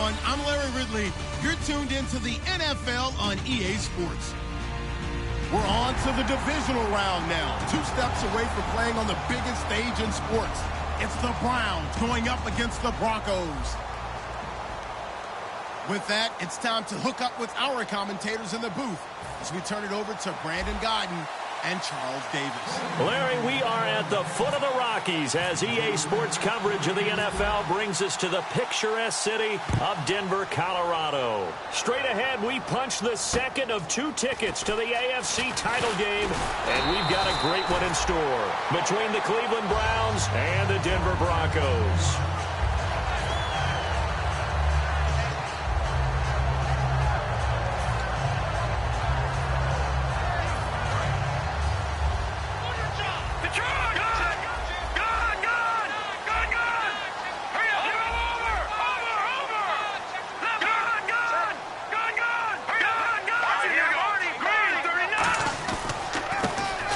everyone. I'm Larry Ridley. You're tuned into the NFL on EA Sports. We're on to the divisional round now. 2 steps away from playing on the biggest stage in sports. It's the Browns going up against the Broncos. With that, it's time to hook up with our commentators in the booth as we turn it over to Brandon Godden and Charles Davis. Larry, we are at the foot of the Rockies as EA Sports coverage of the NFL brings us to the picturesque city of Denver, Colorado. Straight ahead, we punch the second of 2 tickets to the AFC title game, and we've got a great one in store between the Cleveland Browns and the Denver Broncos.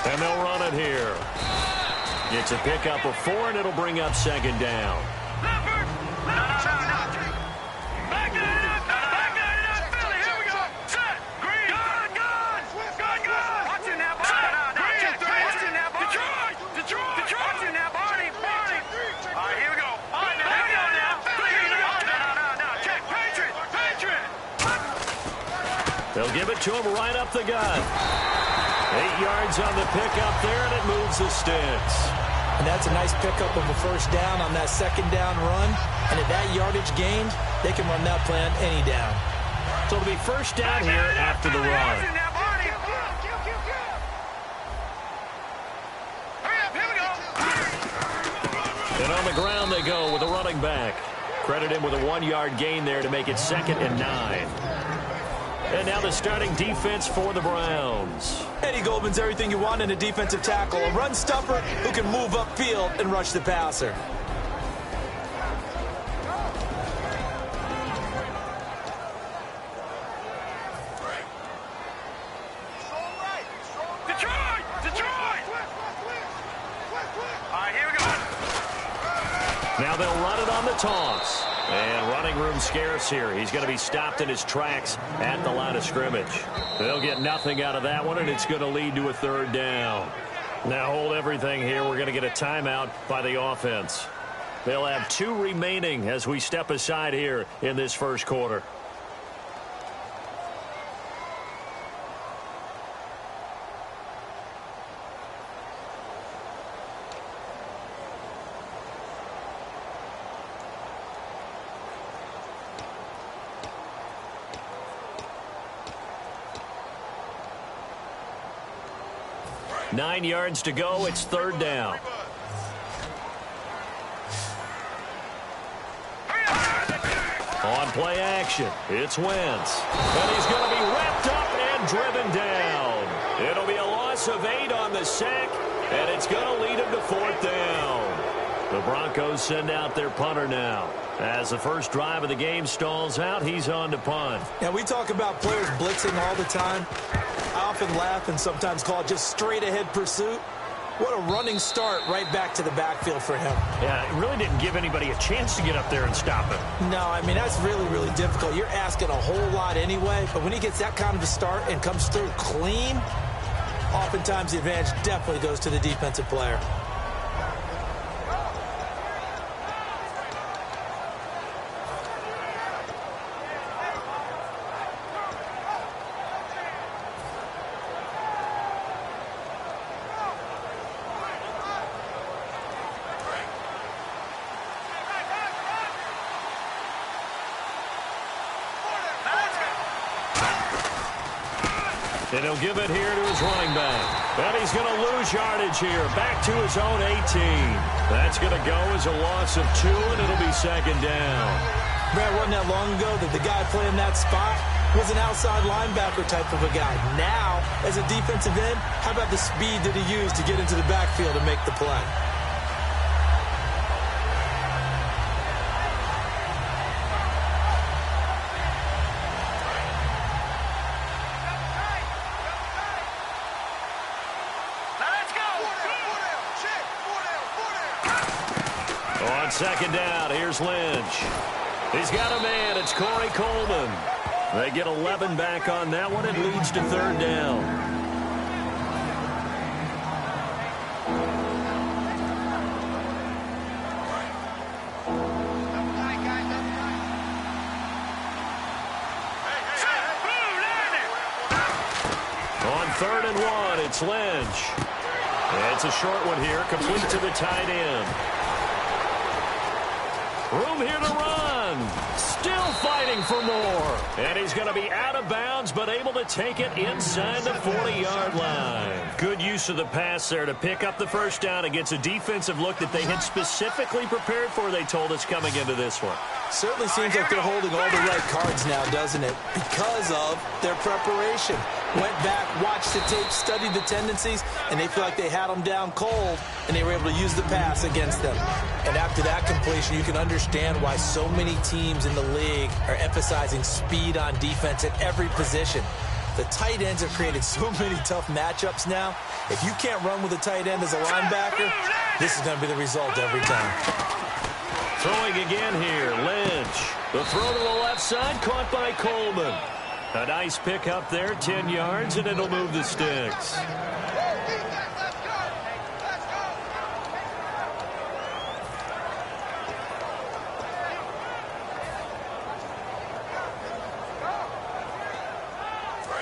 And they'll run it here. It's a pickup of 4, and it'll bring up second down. They'll give it to him right up the gut. 8 yards on the pickup there, and it moves the sticks. And that's a nice pickup of a first down on that second down run. And at that yardage gained, they can run that play on any down. So it'll be first down here after the run. And on the ground they go with a running back. Credit him with a 1-yard gain there to make it 2nd and 9. And now the starting defense for the Browns. Eddie Goldman's everything you want in a defensive tackle. A run stuffer who can move upfield and rush the passer. Now they'll run it on the toss. And running room scarce here. He's going to be stopped in his tracks at the line of scrimmage. They'll get nothing out of that one, and it's going to lead to a 3rd down. Now hold everything here. We're going to get a timeout by the offense. They'll have 2 remaining as we step aside here in this first quarter. Nine yards to go. It's 3rd down. On play action, it's Wentz. And he's going to be wrapped up and driven down. It'll be a loss of 8 on the sack, and it's going to lead him to 4th down. The Broncos send out their punter now. As the first drive of the game stalls out, he's on to punt. Yeah, we talk about players blitzing all the time. I often laugh and sometimes call it just straight-ahead pursuit. What a running start right back to the backfield for him. Yeah, it really didn't give anybody a chance to get up there and stop him. No, I mean, that's really, really difficult. You're asking a whole lot anyway, but when he gets that kind of a start and comes through clean, oftentimes the advantage definitely goes to the defensive player. And he'll give it here to his running back. And he's going to lose yardage here. Back to his own 18. That's going to go as a loss of 2, and it'll be 2nd down. Brad, wasn't that long ago that the guy playing that spot was an outside linebacker type of a guy. Now, as a defensive end, how about the speed that he used to get into the backfield and make the play? On 2nd down, here's Lynch. He's got a man. It's Corey Coleman. They get 11 back on that one. It leads to third down. Third and 1, it's Lynch. It's a short one here, complete to the tight end. Room here to run. Still fighting for more. And he's going to be out of bounds, but able to take it inside the 40-yard line. Good use of the pass there to pick up the first down against a defensive look that they had specifically prepared for, they told us, coming into this one. Certainly seems like they're holding all the right cards now, doesn't it? Because of their preparation. Went back, watched the tape, studied the tendencies, and they feel like they had them down cold, and they were able to use the pass against them. And after that completion, you can understand why so many teams in the league are emphasizing speed on defense at every position. The tight ends have created so many tough matchups now. If you can't run with a tight end as a linebacker, this is going to be the result every time. Throwing again here, Lynch. The throw to the left side, caught by Coleman. A nice pick up there, 10 yards, and it'll move the sticks.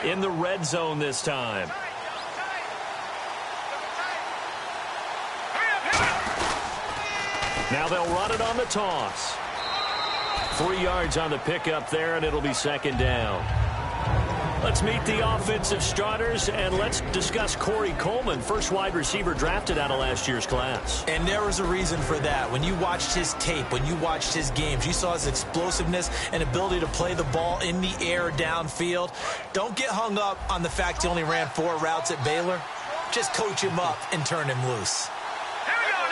In the red zone this time. Now they'll run it on the toss. 3 yards on the pickup there, and it'll be second down. Let's meet the offensive starters, and let's discuss Corey Coleman, first wide receiver drafted out of last year's class. And there was a reason for that. When you watched his tape, when you watched his games, you saw his explosiveness and ability to play the ball in the air downfield. Don't get hung up on the fact he only ran 4 routes at Baylor. Just coach him up and turn him loose. Here we go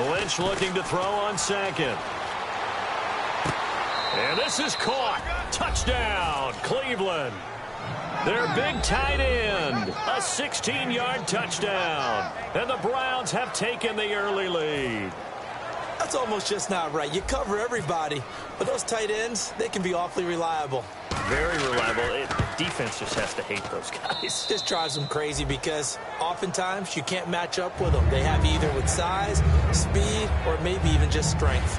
now. Lynch looking to throw on second. And this is caught. Touchdown, Cleveland. Their big tight end. A 16-yard touchdown. And the Browns have taken the early lead. That's almost just not right. You cover everybody, but those tight ends, they can be awfully reliable. Very reliable. Defense just has to hate those guys. This drives them crazy because oftentimes you can't match up with them. They have either with size, speed, or maybe even just strength.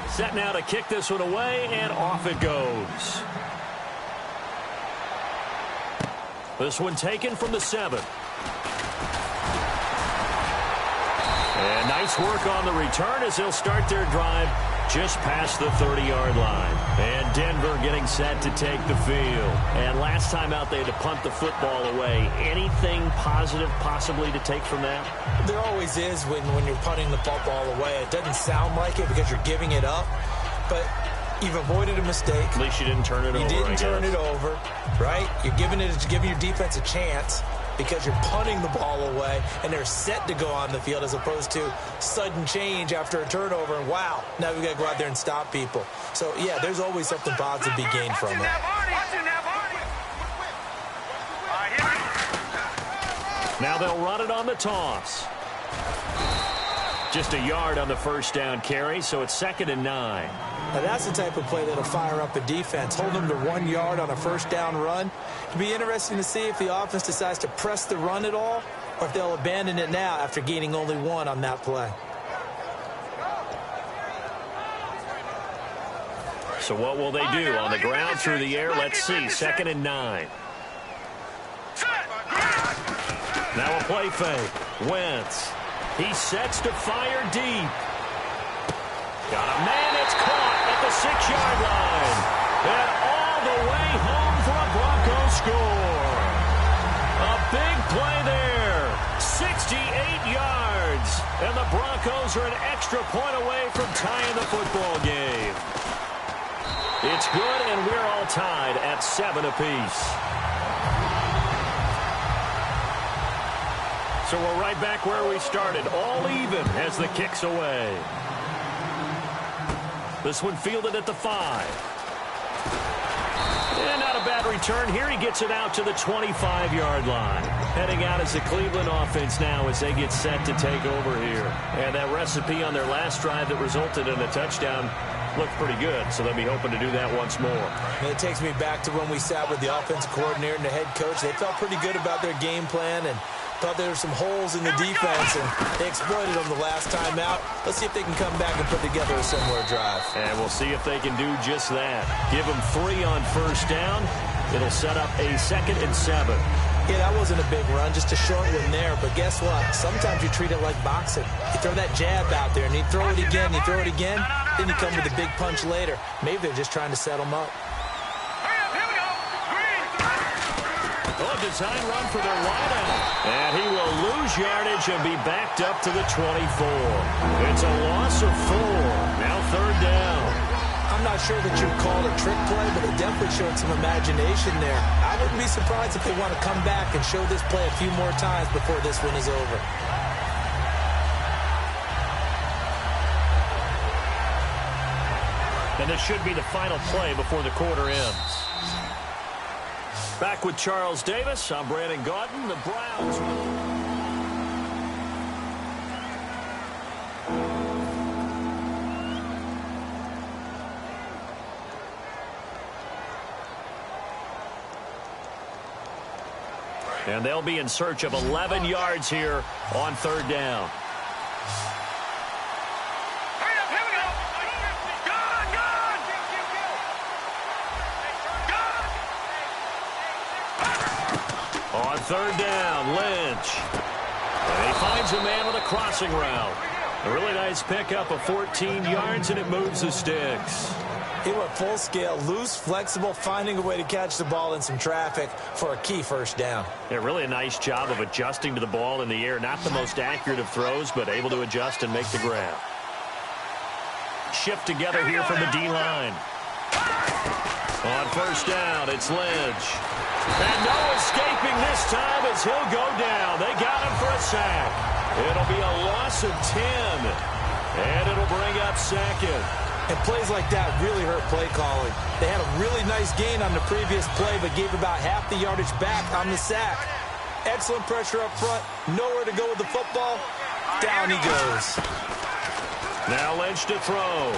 Set now to kick this one away, and off it goes. This one taken from the 7. And nice work on the return as they'll start their drive just past the 30-yard line. And Denver getting set to take the field. And last time out, they had to punt the football away. Anything positive possibly to take from that? There always is when you're punting the football away. It doesn't sound like it because you're giving it up, but you've avoided a mistake. At least you didn't turn it over. You didn't turn it over, right? You're giving your defense a chance because you're punting the ball away, and they're set to go on the field as opposed to sudden change after a turnover, and wow, now we've got to go out there and stop people. So, yeah, there's always something positive to be gained from it. Now they'll run it on the toss. Just a yard on the first down carry, so it's 2nd and 9. Now that's the type of play that'll fire up a defense. Hold them to 1 yard on a first down run. It'll be interesting to see if the offense decides to press the run at all or if they'll abandon it now after gaining only 1 on that play. So what will they do? On the ground, through the air, let's see. 2nd and 9. Now a play fake. Wentz. He sets to fire deep. Got a man, it's caught at the 6-yard line. And all the way home for a Broncos score. A big play there. 68 yards. And the Broncos are an extra point away from tying the football game. It's good, and we're all tied at 7 apiece. So we're right back where we started, all even as the kick's away. This one fielded at the 5. And out of a bad return here. He gets it out to the 25-yard line. Heading out as the Cleveland offense now as they get set to take over here. And that recipe on their last drive that resulted in a touchdown looked pretty good, so they'll be hoping to do that once more. And it takes me back to when we sat with the offensive coordinator and the head coach. They felt pretty good about their game plan and thought there were some holes in the defense, and they exploited them the last time out. Let's see if they can come back and put together a similar drive. And we'll see if they can do just that. Give them 3 on first down. It'll set up a 2nd and 7. Yeah, that wasn't a big run, just a short one there. But guess what? Sometimes you treat it like boxing. You throw that jab out there, and you throw it again, you throw it again, then you come with a big punch later. Maybe they're just trying to set them up. Oh, design run for their wideout. And he will lose yardage and be backed up to the 24. It's a loss of 4. Now 3rd down. I'm not sure that you would call it a trick play, but it definitely showed some imagination there. I wouldn't be surprised if they want to come back and show this play a few more times before this one is over. And this should be the final play before the quarter ends. Back with Charles Davis. I'm Brandon Gaudin. The Browns. And they'll be in search of 11 yards here on 3rd down. On 3rd down, Lynch. And he finds a man with a crossing route. A really nice pickup of 14 yards, and it moves the sticks. He went full scale, loose, flexible, finding a way to catch the ball in some traffic for a key first down. Yeah, really a nice job of adjusting to the ball in the air. Not the most accurate of throws, but able to adjust and make the grab. Shift together here from the D-line. On 1st down, it's Lynch. And no escaping this time as he'll go down. They got him for a sack. It'll be a loss of 10. And it'll bring up 2nd. And plays like that really hurt play calling. They had a really nice gain on the previous play, but gave about half the yardage back on the sack. Excellent pressure up front. Nowhere to go with the football. Down he goes. Now Lynch to throw.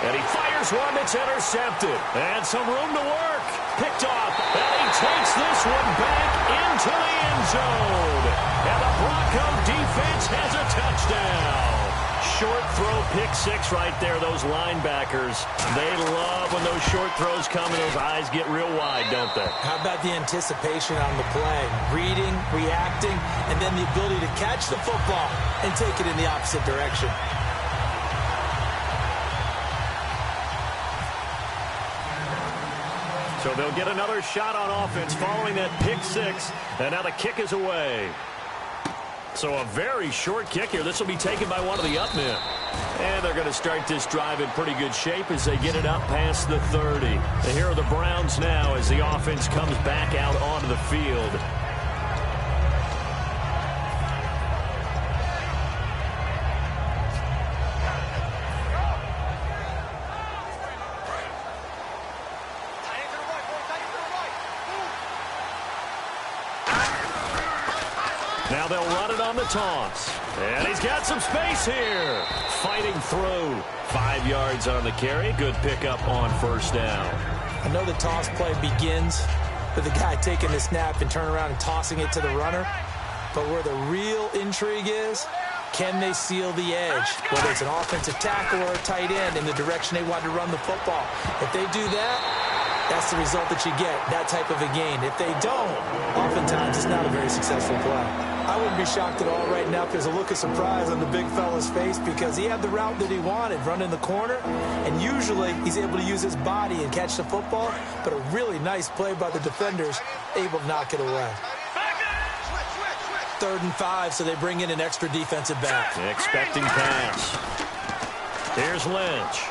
And he fires one that's intercepted. And some room to work. Picked off. And he takes this one back into the end zone. And the Bronco defense has a touchdown. Short throw, pick 6 right there. Those linebackers, they love when those short throws come and those eyes get real wide, don't they? How about the anticipation on the play? Reading, reacting, and then the ability to catch the football and take it in the opposite direction. So they'll get another shot on offense following that pick 6, and now the kick is away. So a very short kick here. This will be taken by one of the up men. And they're going to start this drive in pretty good shape as they get it up past the 30. And here are the Browns now as the offense comes back out onto the field. Now they'll run it on the toss. And he's got some space here. Fighting through. 5 yards on the carry. Good pickup on 1st down. I know the toss play begins with the guy taking the snap and turning around and tossing it to the runner. But where the real intrigue is, can they seal the edge? Whether it's an offensive tackle or a tight end in the direction they want to run the football. If they do that, that's the result that you get, that type of a gain. If they don't, oftentimes it's not a very successful play. I wouldn't be shocked at all right now if there's a look of surprise on the big fella's face because he had the route that he wanted, running the corner, and usually he's able to use his body and catch the football, but a really nice play by the defenders, able to knock it away. 3rd and 5, so they bring in an extra defensive back. Expecting pass. Here's Lynch.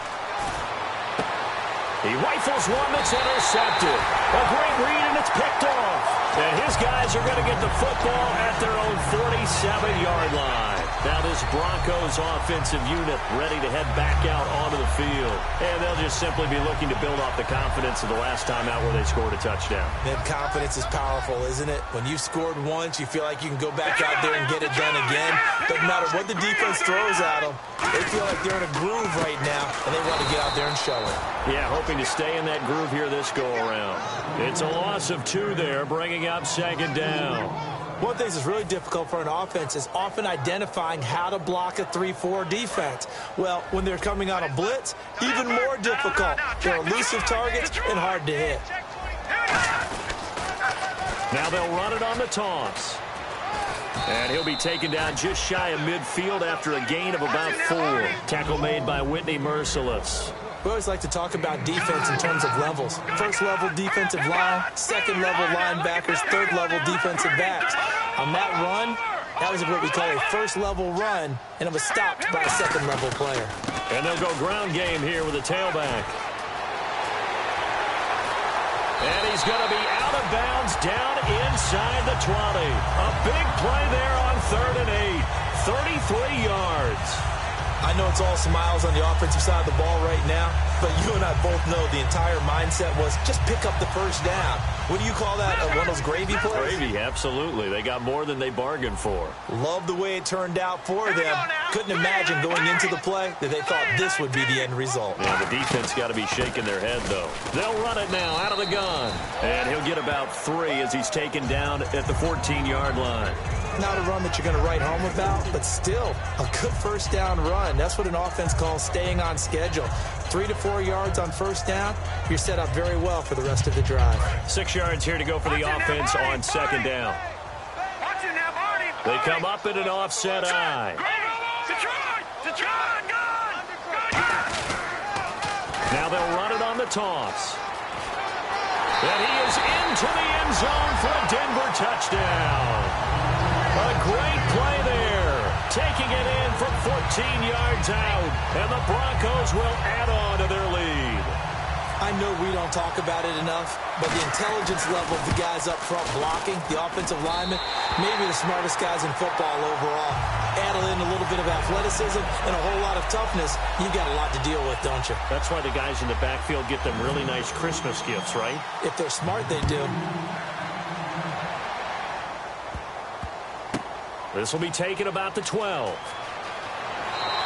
He rifles one that's intercepted. A great read, and it's picked off. And his guys are going to get the football at their own 47-yard line. Now this Broncos offensive unit ready to head back out onto the field. And they'll just simply be looking to build off the confidence of the last time out where they scored a touchdown. Man, confidence is powerful, isn't it? When you've scored once, you feel like you can go back out there and get it done again. Doesn't matter what the defense throws at them. They feel like they're in a groove right now, and they want to get out there and show it. Yeah, hoping to stay in that groove here this go-around. It's a loss of 2 there, bringing up second down. One thing that's really difficult for an offense is often identifying how to block a 3-4 defense. Well, when they're coming on a blitz, even more difficult. They're elusive targets and hard to hit. Now they'll run it on the toss. And he'll be taken down just shy of midfield after a gain of about 4. Tackle made by Whitney Merciless. We always like to talk about defense in terms of levels. First level defensive line, second level linebackers, third level defensive backs. On that run, that was what we call a first level run, and it was stopped by a second level player. And they'll go ground game here with a tailback. And he's going to be out of bounds down inside the 20. A big play there on 3rd and 8. 33 yards. I know it's all smiles on the offensive side of the ball right now, but you and I both know the entire mindset was just pick up the first down. What do you call that? One of those gravy plays? Gravy, absolutely. They got more than they bargained for. Love the way it turned out for them. Couldn't imagine going into the play that they thought this would be the end result. Yeah, the defense got to be shaking their head, though. They'll run it now out of the gun. And he'll get about 3 as he's taken down at the 14-yard line. Not a run that you're going to write home about, but still a good first down run. That's what an offense calls staying on schedule. 3 to 4 yards on first down, you're set up very well for the rest of the drive. 6 yards here to go for the offense on second down. They come up in an offset eye. Now they'll run it on the toss. And he is into the end zone for a Denver touchdown. A great play there. Taking it in from 14 yards out. And the Broncos will add on to their lead. I know we don't talk about it enough, but the intelligence level of the guys up front blocking, the offensive linemen, maybe the smartest guys in football overall. Add in a little bit of athleticism and a whole lot of toughness, you got a lot to deal with, don't you? That's why the guys in the backfield get them really nice Christmas gifts, right? If they're smart, they do. This will be taken about the 12.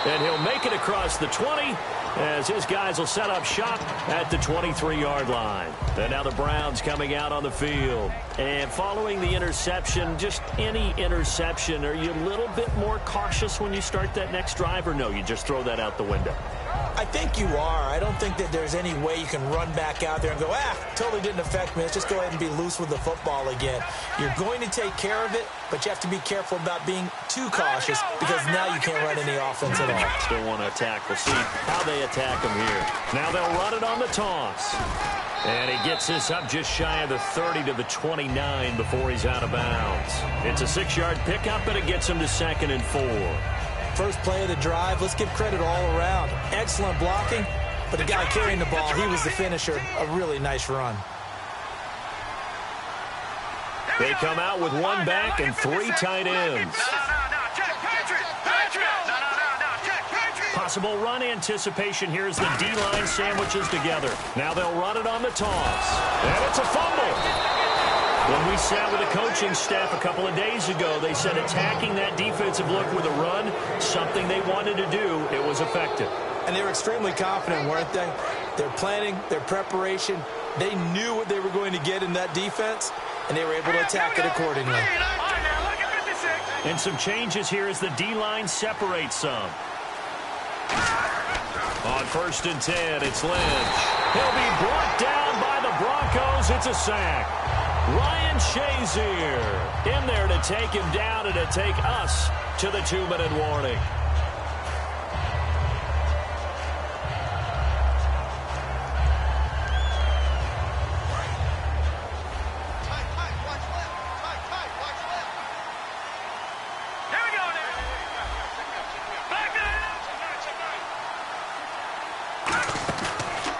And he'll make it across the 20 as his guys will set up shop at the 23-yard line. And now the Browns coming out on the field. And following the interception, just any interception, are you a little bit more cautious when you start that next drive, or no, you just throw that out the window? I think you are. I don't think that there's any way you can run back out there and go, totally didn't affect me. Let's just go ahead and be loose with the football again. You're going to take care of it, but you have to be careful about being too cautious because now you can't run any offense at all. Still want to attack. We'll see how they attack him here. Now they'll run it on the toss. And he gets this up just shy of the 30 to the 29 before he's out of bounds. It's a 6-yard pickup, and it gets him to 2nd and 4. First play of the drive, let's give credit all around. Excellent blocking, but the guy carrying the ball, he was the finisher. A really nice run. They come out with 1 back and 3 tight ends. Possible run anticipation here as the D-line sandwiches together. Now they'll run it on the toss. And it's a fumble. When we sat with the coaching staff a couple of days ago, they said attacking that defensive look with a run, something they wanted to do, it was effective. And they were extremely confident, weren't they? Their planning, their preparation, they knew what they were going to get in that defense, and they were able to attack it accordingly. And some changes here as the D-line separates some. On 1st and 10, it's Lynch. He'll be brought down by the Broncos. It's a sack. Ryan Shazier in there to take him down and to take us to the 2-minute warning.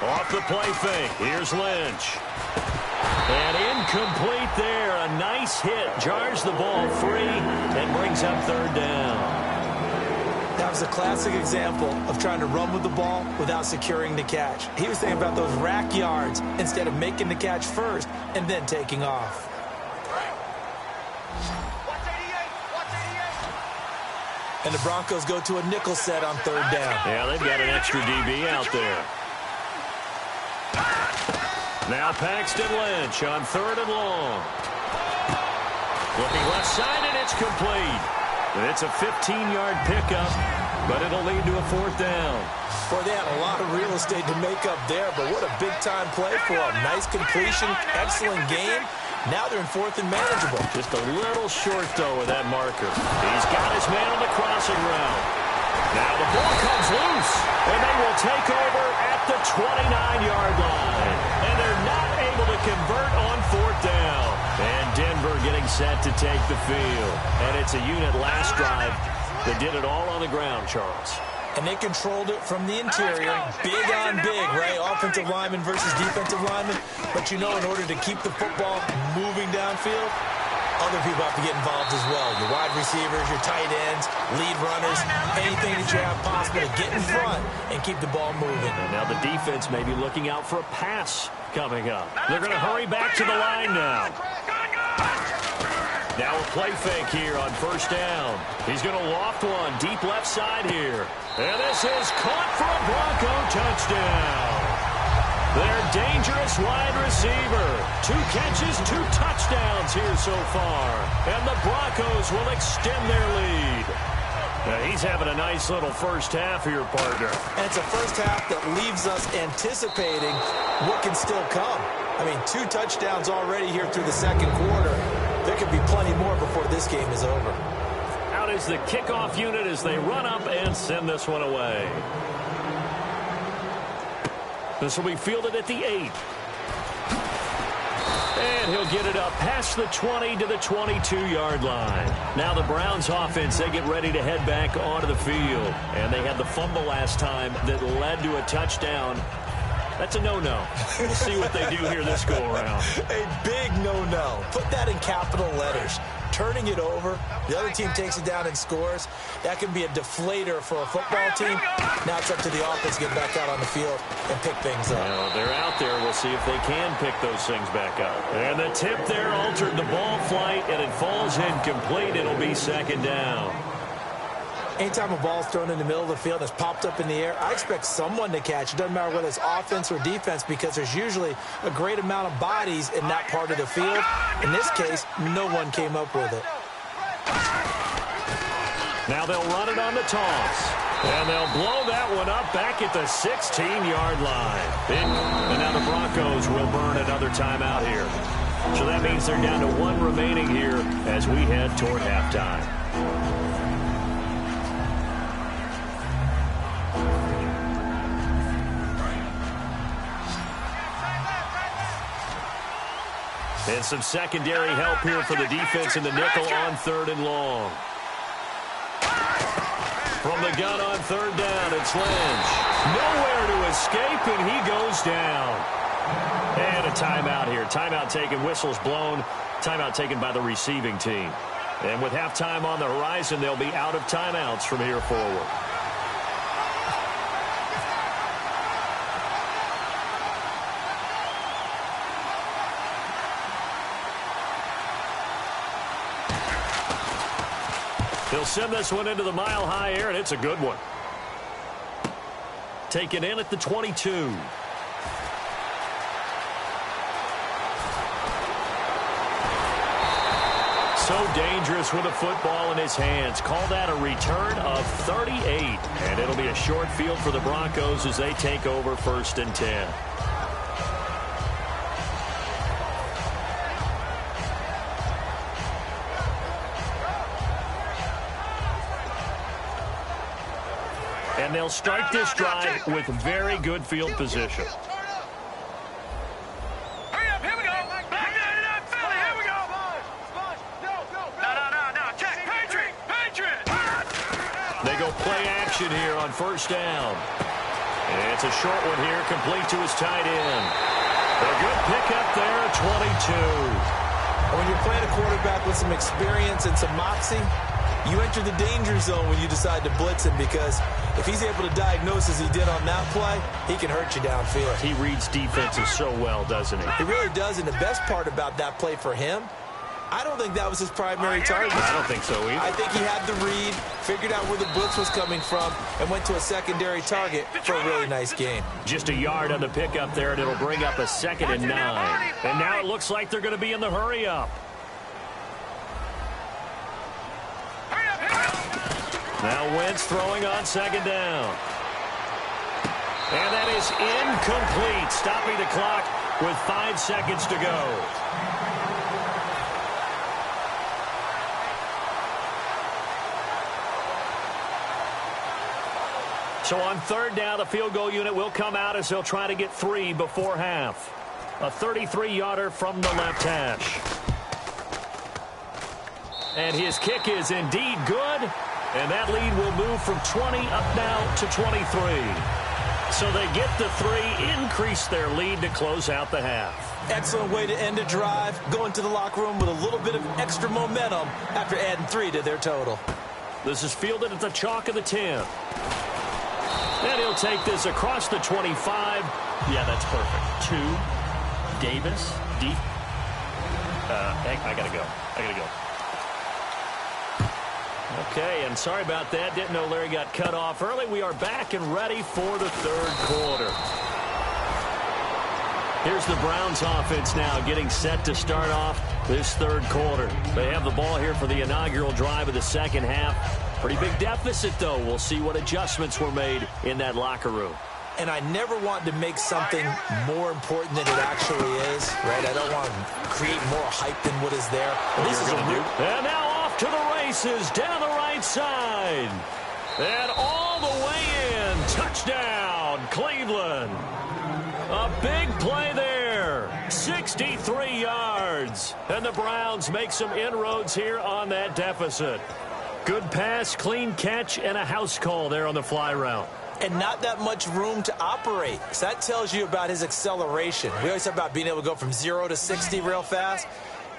Off the play fake. Here's Lynch. And incomplete there. A nice hit. Jars the ball free and brings up 3rd down. That was a classic example of trying to run with the ball without securing the catch. He was thinking about those rack yards instead of making the catch first and then taking off. And the Broncos go to a nickel set on third down. Yeah, they've got an extra DB out there. Now Paxton Lynch on third and long. Looking left side, and it's complete. It's a 15-yard pickup, but it'll lead to a fourth down. Boy, they had a lot of real estate to make up there, but what a big-time play for them. Nice completion, excellent game. Now they're in fourth and manageable. Just a little short, though, with that marker. He's got his man on the crossing route. Now the ball comes loose, and they will take over at the 29-yard line. And they're not able to convert on fourth down. And Denver getting set to take the field. And it's a unit last drive that did it all on the ground, Charles. And they controlled it from the interior. Big on big, right? Offensive lineman versus defensive lineman. But you know, in order to keep the football moving downfield, other people have to get involved as well. Your wide receivers, your tight ends, lead runners, anything that you have possible to get in front and keep the ball moving. And now the defense may be looking out for a pass coming up. They're going to hurry back to the line now. Now a play fake here on first down. He's going to loft one deep left side here. And this is caught for a Bronco touchdown. Their dangerous wide receiver. 2 catches, 2 touchdowns here so far. And the Broncos will extend their lead. Now he's having a nice little first half here, partner. And it's a first half that leaves us anticipating what can still come. I mean, 2 touchdowns already here through the second quarter. There could be plenty more before this game is over. Out is the kickoff unit as they run up and send this one away. This will be fielded at the 8. And he'll get it up past the 20 to the 22-yard line. Now the Browns offense, they get ready to head back onto the field. And they had the fumble last time that led to a touchdown. That's a no-no. We'll see what they do here this go-around. A big no-no. Put that in capital letters. Turning it over, the other team takes it down and scores. That can be a deflator for a football team. Now it's up to the offense to get back out on the field and pick things up. Well, they're out there. We'll see if they can pick those things back up. And the tip there altered the ball flight, and it falls incomplete. It'll be second down. Anytime a ball's thrown in the middle of the field that's popped up in the air, I expect someone to catch. It doesn't matter whether it's offense or defense because there's usually a great amount of bodies in that part of the field. In this case, no one came up with it. Now they'll run it on the toss. And they'll blow that one up back at the 16-yard line. And now the Broncos will burn another timeout here. So that means they're down to 1 remaining here as we head toward halftime. And some secondary help here for the defense in the nickel on third and long. From the gun on third down, it's Lynch. Nowhere to escape, and he goes down. And a timeout here. Timeout taken, whistles blown. Timeout taken by the receiving team. And with halftime on the horizon, they'll be out of timeouts from here forward. He'll send this one into the mile-high air, and it's a good one. Taken in at the 22. So dangerous with a football in his hands. Call that a return of 38. And it'll be a short field for the Broncos as they take over 1st and 10. And they'll start this drive with very good field position. Hurry up, here we go. Here we go. No. Check. Patriot. They go play action here on first down. And it's a short one here, complete to his tight end. A good pickup there at 22. When you're playing a quarterback with some experience and some moxie, You enter the danger zone when you decide to blitz him, because if he's able to diagnose as he did on that play, he can hurt you downfield. He reads defenses so well, doesn't he? He really does, and the best part about that play for him, I don't think that was his primary target. I don't think so either. I think he had the read, figured out where the blitz was coming from, and went to a secondary target for a really nice gain. Just a yard on the pickup there, and it'll bring up a 2nd and 9. And now it looks like they're going to be in the hurry-up. Now Wentz throwing on 2nd down. And that is incomplete, stopping the clock with 5 seconds to go. So on 3rd down, the field goal unit will come out as they'll try to get 3 before half. A 33-yarder from the left hash. And his kick is indeed good. And that lead will move from 20 up now to 23. So they get the 3, increase their lead to close out the half. Excellent way to end a drive, going to the locker room with a little bit of extra momentum after adding 3 to their total. This is fielded at the chalk of the 10. And he'll take this across the 25. Yeah, that's perfect. 2, Davis, deep. I got to go. Okay, and sorry about that. Didn't know Larry got cut off early. We are back and ready for the 3rd quarter. Here's the Browns offense now getting set to start off this 3rd quarter. They have the ball here for the inaugural drive of the 2nd half. Pretty big deficit, though. We'll see what adjustments were made in that locker room. And I never want to make something more important than it actually is, right? I don't want to create more hype than what is there. This is going to do. And now off to the races down the right side. And all the way in. Touchdown, Cleveland. A big play there. 63 yards. And the Browns make some inroads here on that deficit. Good pass, clean catch, and a house call there on the fly route. And not that much room to operate. So that tells you about his acceleration. We always talk about being able to go from 0 to 60 real fast.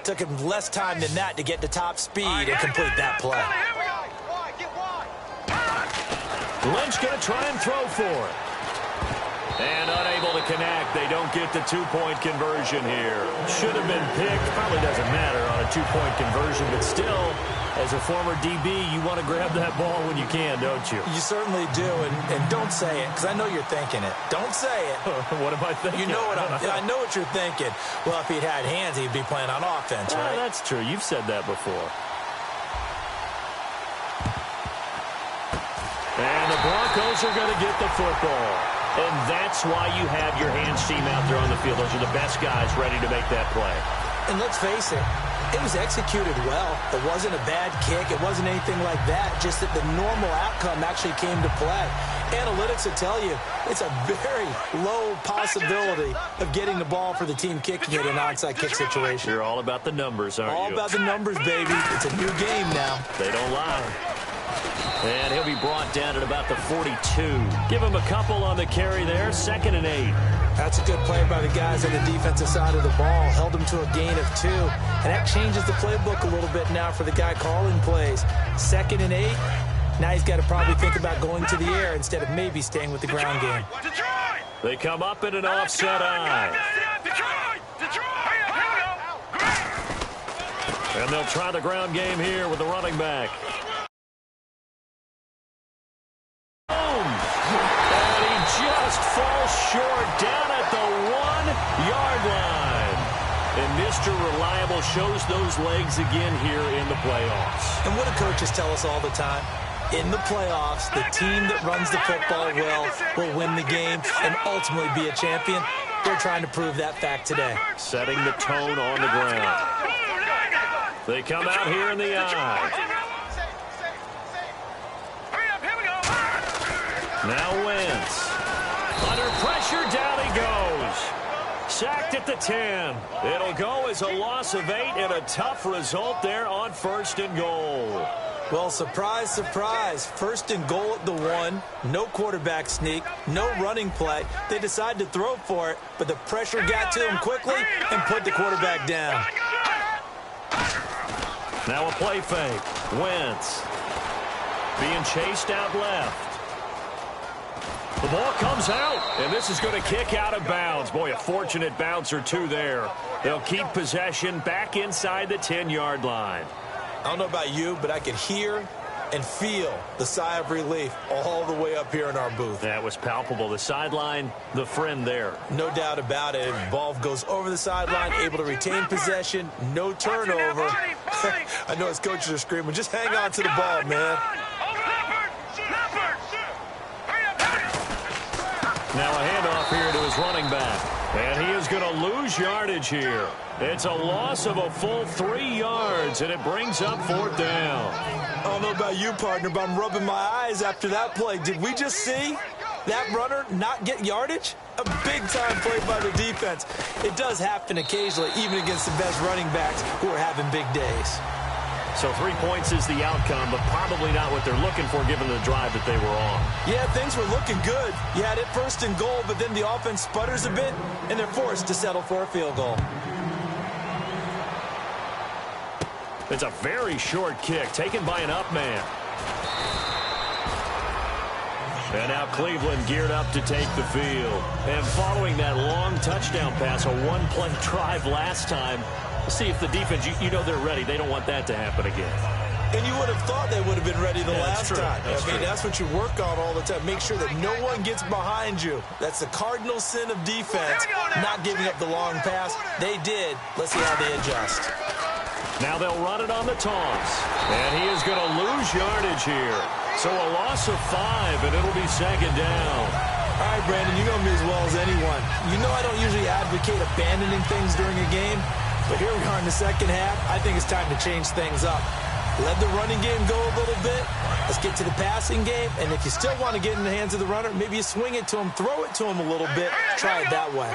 Took him less time than that to get to top speed and complete that play. Lynch going to try and throw for it. And unable to connect. They don't get the 2-point conversion here. Should have been picked. Probably doesn't matter on a 2-point conversion, but still, as a former DB, you want to grab that ball when you can, don't you? You certainly do, and don't say it, because I know you're thinking it. Don't say it. What am I thinking? You know what I know what you're thinking. Well, if he'd had hands, he'd be playing on offense, right? That's true. You've said that before. And the Broncos are going to get the football. And that's why you have your hands team out there on the field. Those are the best guys ready to make that play. And let's face it, it was executed well. It wasn't a bad kick. It wasn't anything like that. Just that the normal outcome actually came to play. Analytics will tell you it's a very low possibility of getting the ball for the team kicking it in an onside kick situation. You're all about the numbers, aren't you? All about the numbers, baby. It's a new game now. They don't lie. And he'll be brought down at about the 42. Give him a couple on the carry there. 2nd and 8. That's a good play by the guys on the defensive side of the ball. Held him to a gain of 2. And that changes the playbook a little bit now for the guy calling plays. 2nd and 8. Now he's got to probably think about going to the air instead of maybe staying with the ground game. They come up in an offset eye. And they'll try the ground game here with the running back. Just falls short down at the 1-yard line. And Mr. Reliable shows those legs again here in the playoffs. And what do coaches tell us all the time? In the playoffs, the team that runs the football well will win the game and ultimately be a champion. They're trying to prove that fact today. Setting the tone on the ground. They come out here in the eye. Now Wentz. Under pressure, down he goes. Sacked at the 10. It'll go as a loss of 8 and a tough result there on 1st and goal. Well, surprise, surprise. 1st and goal at the 1. No quarterback sneak. No running play. They decide to throw for it, but the pressure got to him quickly and put the quarterback down. Now a play fake. Wentz being chased out left. The ball comes out, and this is going to kick out of bounds. Boy, a fortunate bounce or two there. They'll keep possession back inside the 10-yard line. I don't know about you, but I could hear and feel the sigh of relief all the way up here in our booth. That was palpable. The sideline, the friend there. No doubt about it. Ball goes over the sideline, able to retain possession, no turnover. I know his coaches are screaming, just hang on to the ball, man. Now a handoff here to his running back. And he is going to lose yardage here. It's a loss of a full 3 yards, and it brings up 4th down. I don't know about you, partner, but I'm rubbing my eyes after that play. Did we just see that runner not get yardage? A big-time play by the defense. It does happen occasionally, even against the best running backs who are having big days. So 3 points is the outcome, but probably not what they're looking for given the drive that they were on. Yeah, things were looking good. You had it 1st and goal, but then the offense sputters a bit, and they're forced to settle for a field goal. It's a very short kick taken by an up man. And now Cleveland geared up to take the field. And following that long touchdown pass, a one-play drive last time, we'll see if the defense, you know they're ready. They don't want that to happen again. And you would have thought they would have been ready the last time. That's true. That's what you work on all the time. Make sure that no one gets behind you. That's the cardinal sin of defense, not giving up the long pass. They did. Let's see how they adjust. Now they'll run it on the taunts. And he is going to lose yardage here. So a loss of 5, and it'll be 2nd down. All right, Brandon, you know me as well as anyone. You know I don't usually advocate abandoning things during a game, but here we are in the second half. I think it's time to change things up. Let the running game go a little bit. Let's get to the passing game, and if you still want to get in the hands of the runner, maybe you swing it to him, throw it to him a little bit, try it that way.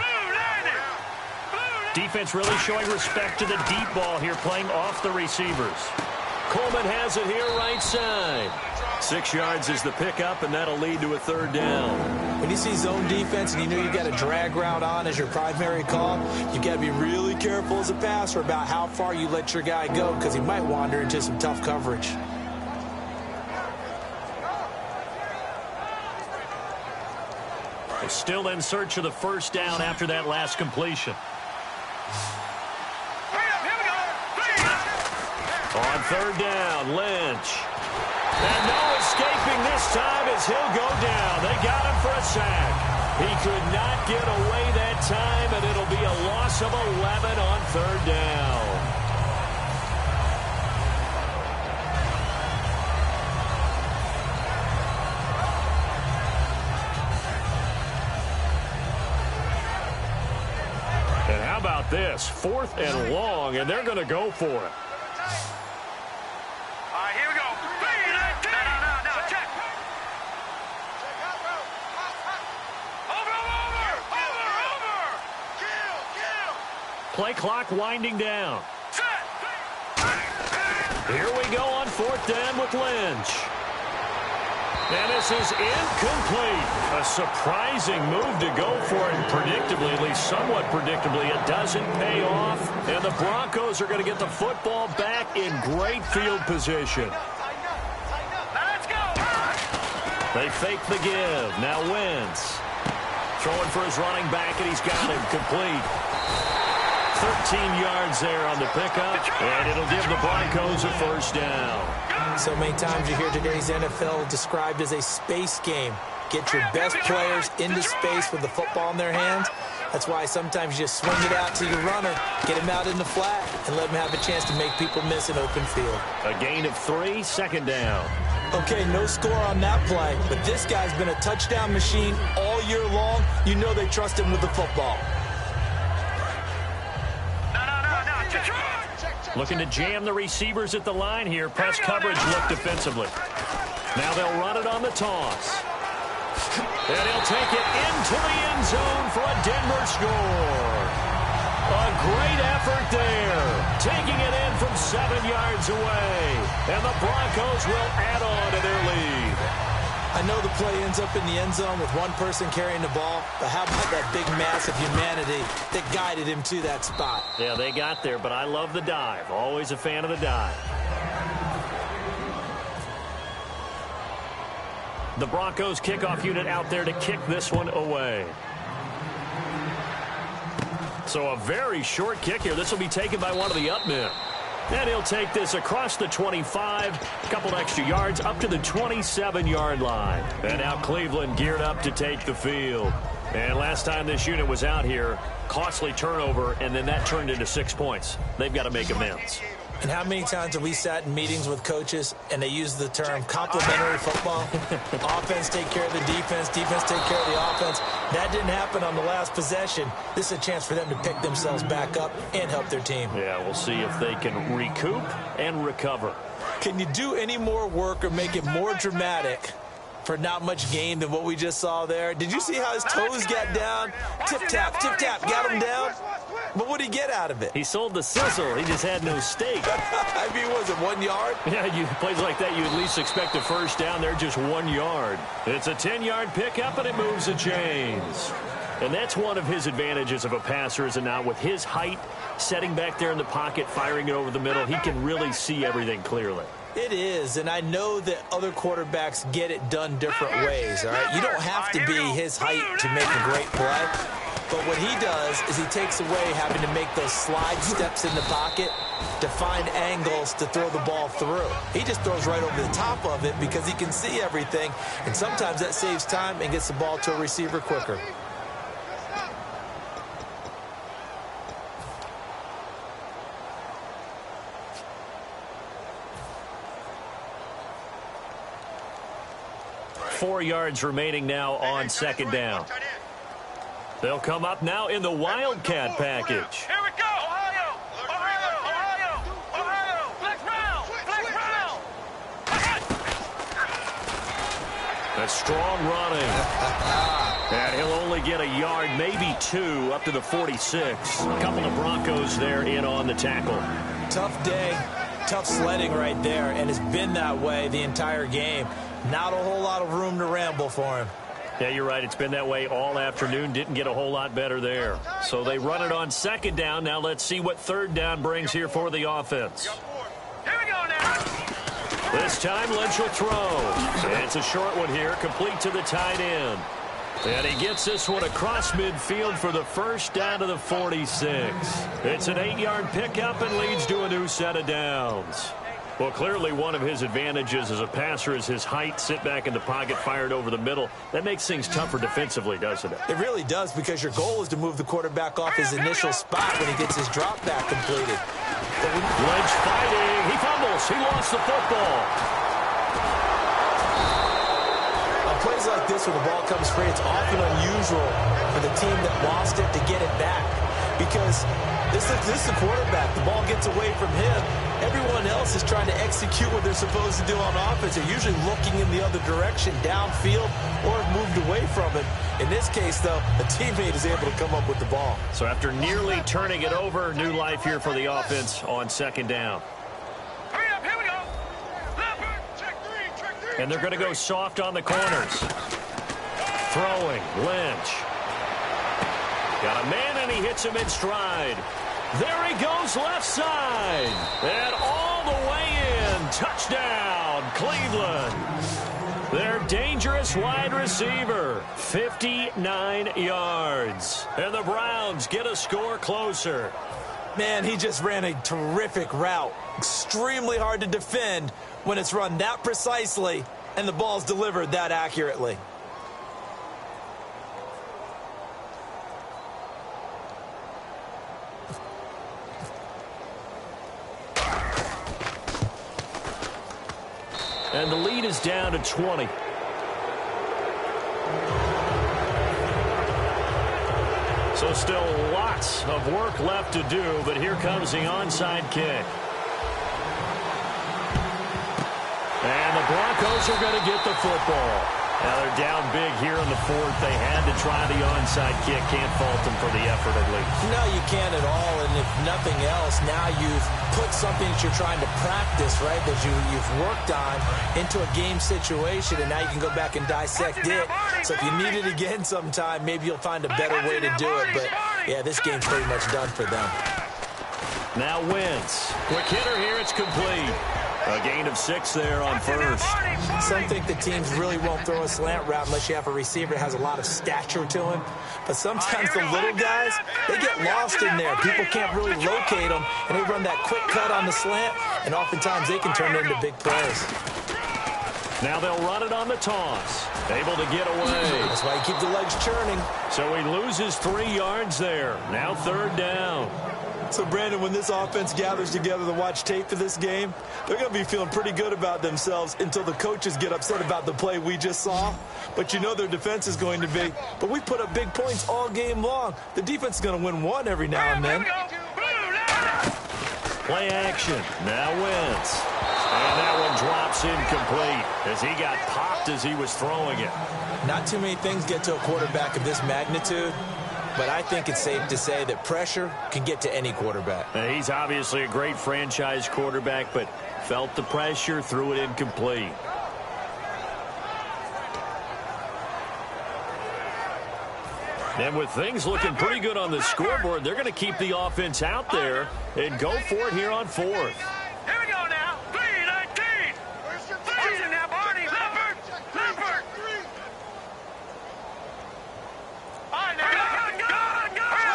Defense really showing respect to the deep ball here, playing off the receivers. Coleman has it here right side. 6 yards is the pickup, and that'll lead to a 3rd down. When you see zone defense and you know you've got a drag route on as your primary call, you've got to be really careful as a passer about how far you let your guy go because he might wander into some tough coverage. They're still in search of the 1st down after that last completion. On 3rd down, Lynch. And no escaping this time as he'll go down. They got him for a sack. He could not get away that time, and it'll be a loss of 11 on 3rd down. And how about this? 4th and long, and they're going to go for it. Play clock winding down. Here we go on 4th down with Lynch. And this is incomplete. A surprising move to go for it, and predictably, at least somewhat predictably, it doesn't pay off. And the Broncos are going to get the football back in great field position. They fake the give. Now Wentz. Throwing for his running back, and he's got him complete. 13 yards there on the pickup, and it'll give the Broncos a 1st down. So many times you hear today's NFL described as a space game. Get your best players into space with the football in their hands. That's why sometimes you just swing it out to your runner, get him out in the flat, and let him have a chance to make people miss an open field. A gain of 3, 2nd down. Okay, no score on that play, but this guy's been a touchdown machine all year long. You know they trust him with the football. Looking to jam the receivers at the line here. Press coverage look defensively. Now they'll run it on the toss. And he'll take it into the end zone for a Denver score. A great effort there. Taking it in from 7 yards away. And the Broncos will add on to their lead. I know the play ends up in the end zone with one person carrying the ball, but how about that big mass of humanity that guided him to that spot? Yeah, they got there, but I love the dive. Always a fan of the dive. The Broncos kickoff unit out there to kick this one away. So a very short kick here. This will be taken by one of the up men. And he'll take this across the 25, a couple extra yards, up to the 27-yard line. And now Cleveland geared up to take the field. And last time this unit was out here, costly turnover, and then that turned into 6 points. They've got to make amends. And how many times have we sat in meetings with coaches and they use the term complementary football? Offense take care of the defense, defense take care of the offense. That didn't happen on the last possession. This is a chance for them to pick themselves back up and help their team. Yeah, we'll see if they can recoup and recover. Can you do any more work or make it more dramatic for not much gain than what we just saw there? Did you see how his toes got down? Tip-tap, got him down. But what did he get out of it? He sold the sizzle. He just had no steak. I mean, was it 1 yard? Yeah, plays like that, you at least expect a first down. They're just 1 yard. It's a 10-yard pickup, and it moves the chains. And that's one of his advantages of a passer, is it not? With his height, setting back there in the pocket, firing it over the middle, he can really see everything clearly. It is, and I know that other quarterbacks get it done different ways, all right? You don't have to be his height to make a great play. But what he does is he takes away having to make those slide steps in the pocket to find angles to throw the ball through. He just throws right over the top of it because he can see everything, and sometimes that saves time and gets the ball to a receiver quicker. Four yards remaining now on second down. They'll come up now in the Wildcat package. Here we go. Ohio. Flex round. A strong running. And he'll only get a yard, maybe two, up to the 46. A couple of Broncos there in on the tackle. Tough day, tough sledding right there, and it's been that way the entire game. Not a whole lot of room to ramble for him. Yeah, you're right. It's been that way all afternoon. Didn't get a whole lot better there. So they run it on second down. Now let's see what third down brings here for the offense. Here we go now. This time Lynch will throw. And it's a short one here, complete to the tight end. And he gets this one across midfield for the first down to the 46. It's an 8-yard pickup and leads to a new set of downs. Well, clearly one of his advantages as a passer is his height, sit back in the pocket, fired over the middle. That makes things tougher defensively, doesn't it? It really does, because your goal is to move the quarterback off his initial spot when he gets his drop back completed. Lynch fighting. He fumbles. He lost the football. On plays like this, when the ball comes free, it's often unusual for the team that lost it to get it back, because this is the quarterback. The ball gets away from him. Everyone else is trying to execute what they're supposed to do on offense. They're usually looking in the other direction, downfield, or have moved away from it. In this case, though, a teammate is able to come up with the ball. So after nearly turning it over, new life here for the offense on second down. Hurry up, here we go. Leopard, check three. And they're going to go soft on the corners. Throwing, Lynch. Got a man, and he hits him in stride. There he goes left side. And all the way in. Touchdown, Cleveland. Their dangerous wide receiver. 59 yards. And the Browns get a score closer. Man, he just ran a terrific route. Extremely hard to defend when it's run that precisely and the ball's delivered that accurately. And the lead is down to 20. So still lots of work left to do, but here comes the onside kick. And the Broncos are going to get the football. Now they're down big here in the fourth. They had to try the onside kick. Can't fault them for the effort, at least. No, you can't at all. And if nothing else, now you've put something that you're trying to practice, right, that you've worked on into a game situation, and now you can go back and dissect it. So if you need it again sometime, maybe you'll find a better way to do it. But, yeah, this game's pretty much done for them. Now Wentz. Quick hitter here. It's complete. A gain of 6 there on first. Some think the teams really won't throw a slant route unless you have a receiver that has a lot of stature to him. But sometimes the little guys, they get lost in there. People can't really locate them, and they run that quick cut on the slant, and oftentimes they can turn it into big plays. Now they'll run it on the toss. Able to get away. That's why you keep the legs churning. So he loses 3 yards there. Now 3rd down. So, Brandon, when this offense gathers together to watch tape for this game, they're going to be feeling pretty good about themselves until the coaches get upset about the play we just saw. But you know their defense is going to be. But we put up big points all game long. The defense is going to win one every now and then. Play action. Now Wentz. And that one drops incomplete as he got popped as he was throwing it. Not too many things get to a quarterback of this magnitude. But I think it's safe to say that pressure can get to any quarterback. He's obviously a great franchise quarterback, but felt the pressure, threw it incomplete. And with things looking pretty good on the scoreboard, they're going to keep the offense out there and go for it here on 4th. Here we go now. 3-19. Listen now, Barney. Leopard. Leopard. All right, now.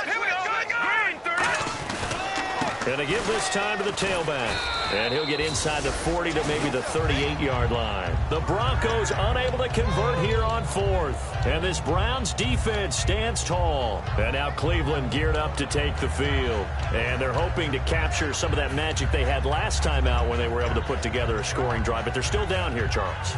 Here we go. Green 30. Going to give this time to the tailback. And he'll get inside the 40 to maybe the 38-yard line. The Broncos unable to convert here on 4th. And this Browns defense stands tall. And now Cleveland geared up to take the field. And they're hoping to capture some of that magic they had last time out when they were able to put together a scoring drive. But they're still down here, Charles.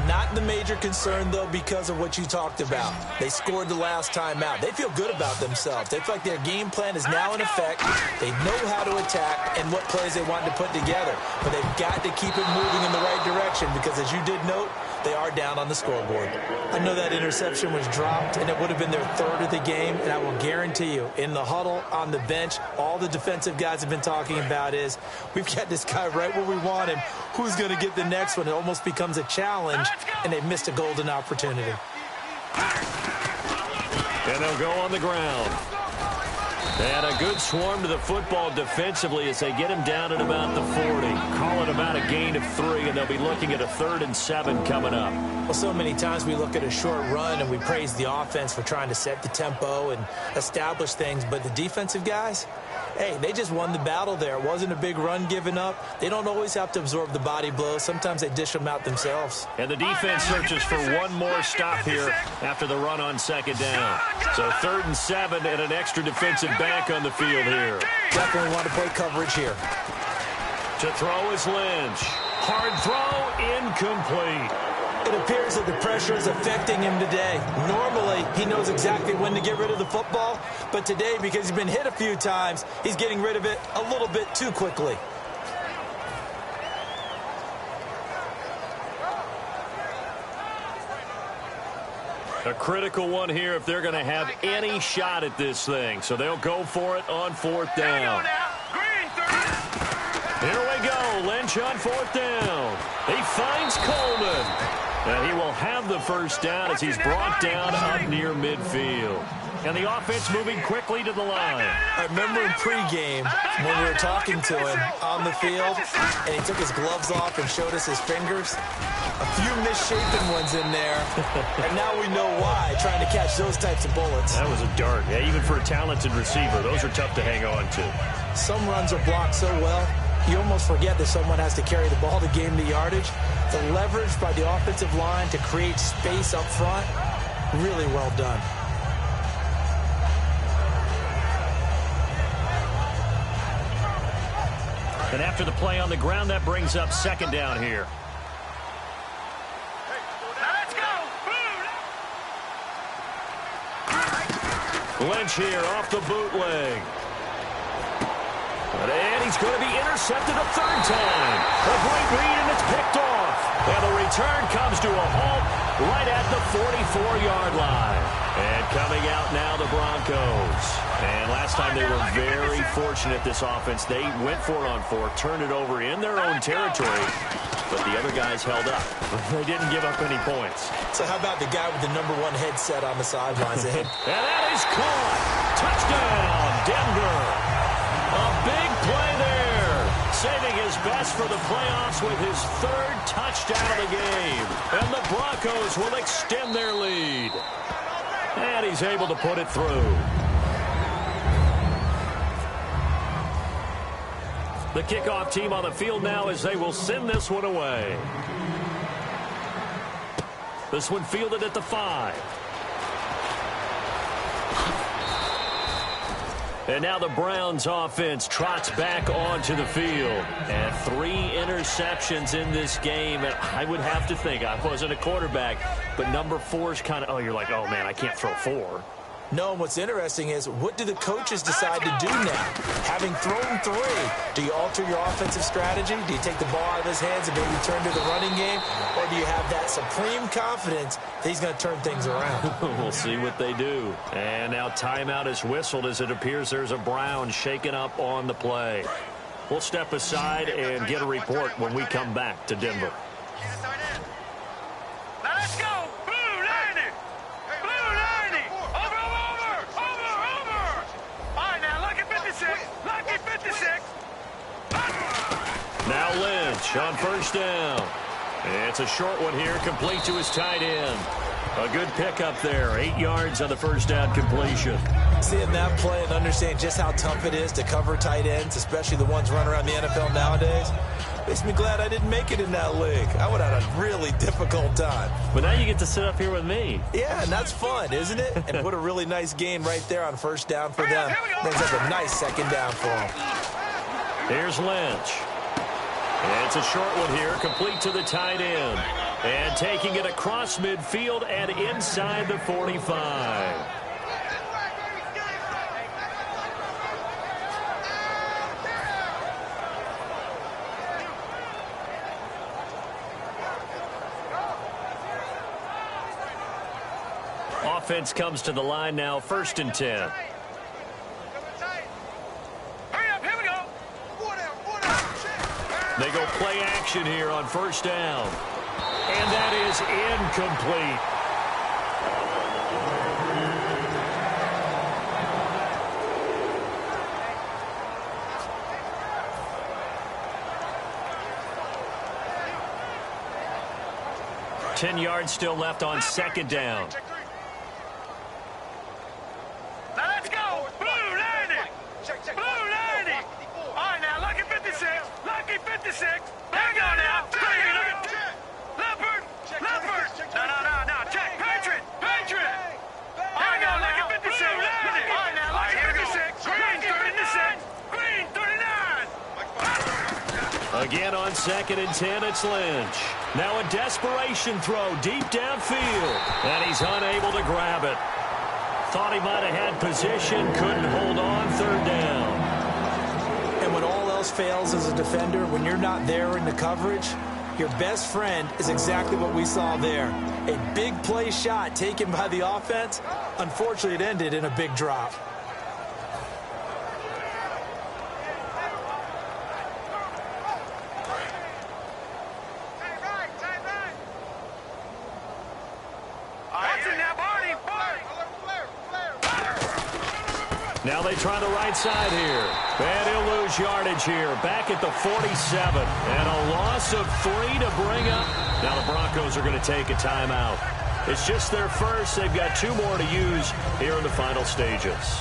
Not the major concern, though, because of what you talked about. They scored the last time out. They feel good about themselves. They feel like their game plan is now in effect. They know how to attack and what plays they want to put together. But they've got to keep it moving in the right direction because, as you did note, they are down on the scoreboard. I know that interception was dropped, and it would have been their 3rd of the game, and I will guarantee you, in the huddle, on the bench, all the defensive guys have been talking about is, we've got this guy right where we want him. Who's going to get the next one? It almost becomes a challenge, and they've missed a golden opportunity. And they'll go on the ground. And a good swarm to the football defensively as they get him down at about the 40. Call it about a gain of 3, and they'll be looking at a 3rd and 7 coming up. Well, so many times we look at a short run and we praise the offense for trying to set the tempo and establish things, but the defensive guys, hey, they just won the battle there. It wasn't a big run given up. They don't always have to absorb the body blows. Sometimes they dish them out themselves. And the defense searches for one more stop here after the run on 2nd down. So 3rd and 7 and an extra defensive back on the field here. Definitely want to play coverage here. To throw is Lynch. Hard throw, incomplete. It appears that the pressure is affecting him today. Normally, he knows exactly when to get rid of the football, but today, because he's been hit a few times, he's getting rid of it a little bit too quickly. A critical one here if they're going to have any shot at this thing. So they'll go for it on 4th down. Here we go. Lynch on 4th down. He finds Coleman. And he will have the 1st down as he's brought down up near midfield. And the offense moving quickly to the line. I remember in pregame when we were talking to him on the field, and he took his gloves off and showed us his fingers. A few misshapen ones in there, and now we know why, trying to catch those types of bullets. That was a dart. Yeah, even for a talented receiver, those are tough to hang on to. Some runs are blocked so well, you almost forget that someone has to carry the ball to gain the yardage. The leverage by the offensive line to create space up front, really well done. And after the play on the ground, that brings up 2nd down here. Let's go. Lynch here off the bootleg. And he's going to be intercepted a 3rd time. A great read, and it's picked off. And the return comes to a halt right at the 44-yard line. And coming out now, the Broncos. And last time they were very fortunate, this offense. They went for it on 4th, turned it over in their own territory, but the other guys held up. They didn't give up any points. So how about the guy with the #1 headset on the sidelines? And that is caught. Touchdown, Denver. A big play there. saving his best for the playoffs with his third touchdown of the game. And the Broncos will extend their lead. And he's able to put it through. The kickoff team on the field now as they will send this one away. This one fielded at the 5. And now the Browns offense trots back onto the field. And 3 interceptions in this game. And I would have to think, I wasn't a quarterback, but number 4 is kind of, oh, you're like, oh, man, I can't throw 4. No, what's interesting is, what do the coaches decide to do now? Having thrown 3, do you alter your offensive strategy? Do you take the ball out of his hands and maybe turn to the running game? Or do you have that supreme confidence that he's going to turn things around? We'll see what they do. And now timeout is whistled as it appears there's a Brown shaken up on the play. We'll step aside and get a report when we come back to Denver. Now let's go. Blue 90. Blue 90. Over. All right, now lucky 56. Lucky 56. Now Lynch on first down. It's a short one here, complete to his tight end. A good pickup there, 8 yards on the first down completion. Seeing that play and understanding just how tough it is to cover tight ends, especially the ones running around the NFL nowadays, makes me glad I didn't make it in that league. I would have had a really difficult time. But now you get to sit up here with me. Yeah, and that's fun, isn't it? And put a really nice game right there on first down for them. Brings up a nice second down for them. Here's Lynch. And it's a short one here, complete to the tight end. And taking it across midfield and inside the 45. Offense comes to the line now, 1st and 10. They go play action here on first down. And that is incomplete. Ten yards still left on second down. Now let's go. Blue 90. Blue 90. All right, now lucky 56. Lucky 56. There you go now. Leopard. No. Check. Patriot. All right, now lucky 56. All right, now lucky 56. Green 36. Green 39. Again on 2nd and 10, it's Lynch. Now a desperation throw deep downfield. And he's unable to grab it. Thought he might have had position, couldn't hold on, 3rd down. And when all else fails as a defender, when you're not there in the coverage, your best friend is exactly what we saw there. A big play shot taken by the offense. Unfortunately, it ended in a big drop. Now they try the right side here. And he'll lose yardage here. Back at the 47. And a loss of 3 to bring up. Now the Broncos are going to take a timeout. It's just their first. They've got 2 more to use here in the final stages.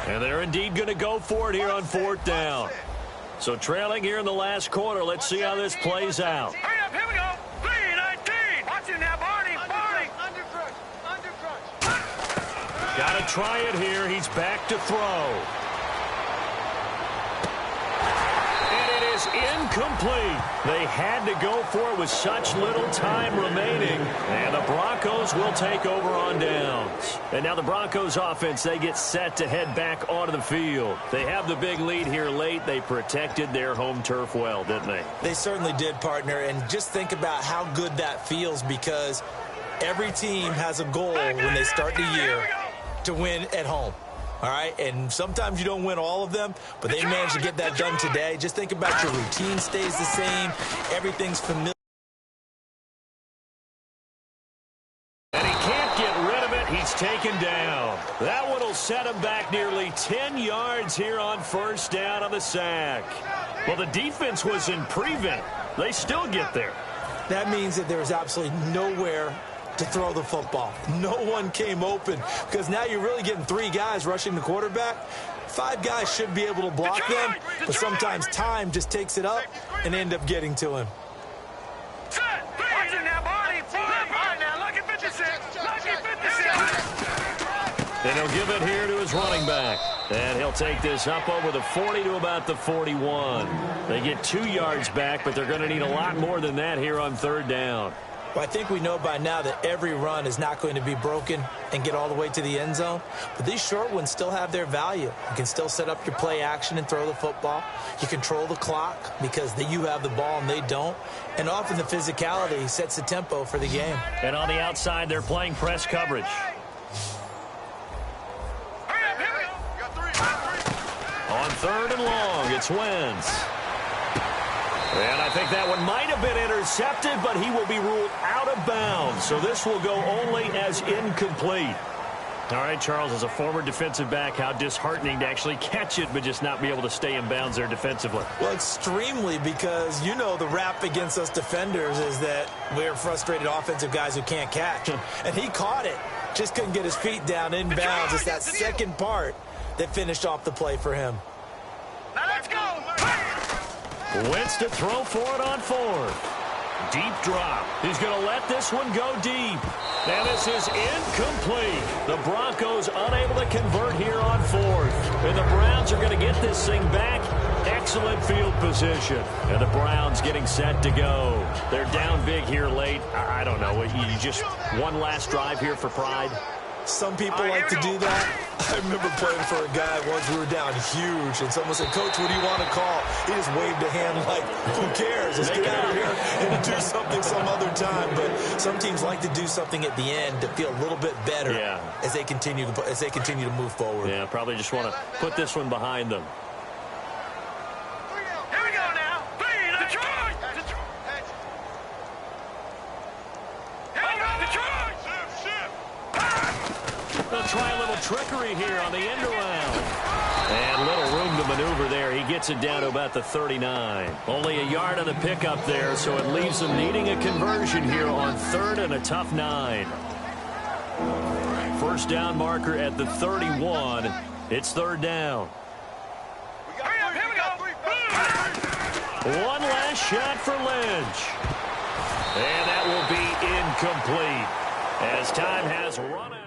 And they're indeed going to go for it here on 4th down. So trailing here in the last quarter. Let's see how this plays out. Hurry up, here we go. 3-19. Watch it now, Barney. Under crunch. Got to try it here. He's back to throw. And it is incomplete. They had to go for it with such little time remaining. And the Broncos will take over on downs. And now the Broncos offense, they get set to head back onto the field. They have the big lead here late. They protected their home turf well, didn't they? They certainly did, partner. And just think about how good that feels, because every team has a goal when they start the year to win at home. All right, and sometimes you don't win all of them, but they managed to get that done today. Just think about your routine stays the same. Everything's familiar. taken down. That one will set him back nearly 10 yards here on first down on the sack. Well, the defense was in prevent. They still get there. That means that there's absolutely nowhere to throw the football. No one came open because now you're really getting 3 guys rushing the quarterback. 5 guys should be able to block them, but sometimes time just takes it up and end up getting to him. And he'll give it here to his running back. And he'll take this up over the 40 to about the 41. They get 2 yards back, but they're going to need a lot more than that here on third down. Well, I think we know by now that every run is not going to be broken and get all the way to the end zone. But these short ones still have their value. You can still set up your play action and throw the football. You control the clock because you have the ball and they don't. And often the physicality sets the tempo for the game. And on the outside, they're playing press coverage. On third and long, it's Wentz. And I think that one might have been intercepted, but he will be ruled out of bounds. So this will go only as incomplete. All right, Charles, as a former defensive back, how disheartening to actually catch it but just not be able to stay in bounds there defensively. Well, extremely, because you know the rap against us defenders is that we're frustrated offensive guys who can't catch. And he caught it, just couldn't get his feet down in bounds. It's that second part that finished off the play for him. Now let's go. Wentz to throw for it on fourth. Deep drop. He's going to let this one go deep. And this is incomplete. The Broncos unable to convert here on fourth. And the Browns are going to get this thing back. Excellent field position. And the Browns getting set to go. They're down big here late. I don't know. You just one last drive here for pride. Some people like to do that. I remember playing for a guy once. We were down huge, and someone said, "Coach, what do you want to call?" He just waved a hand like, "Who cares? Let's get out of here and do something some other time." But some teams like to do something at the end to feel a little bit better as they continue to move forward. Yeah, probably just want to put this one behind them. Here we go now. Detroit. Here we go, Detroit. They'll try a little trickery here on the end around. And little room to maneuver there. He gets it down to about the 39. Only a yard on the pickup there, so it leaves them needing a conversion here on third and a tough 9. First down marker at the 31. It's third down. Here we go. One last shot for Lynch. And that will be incomplete as time has run out.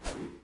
you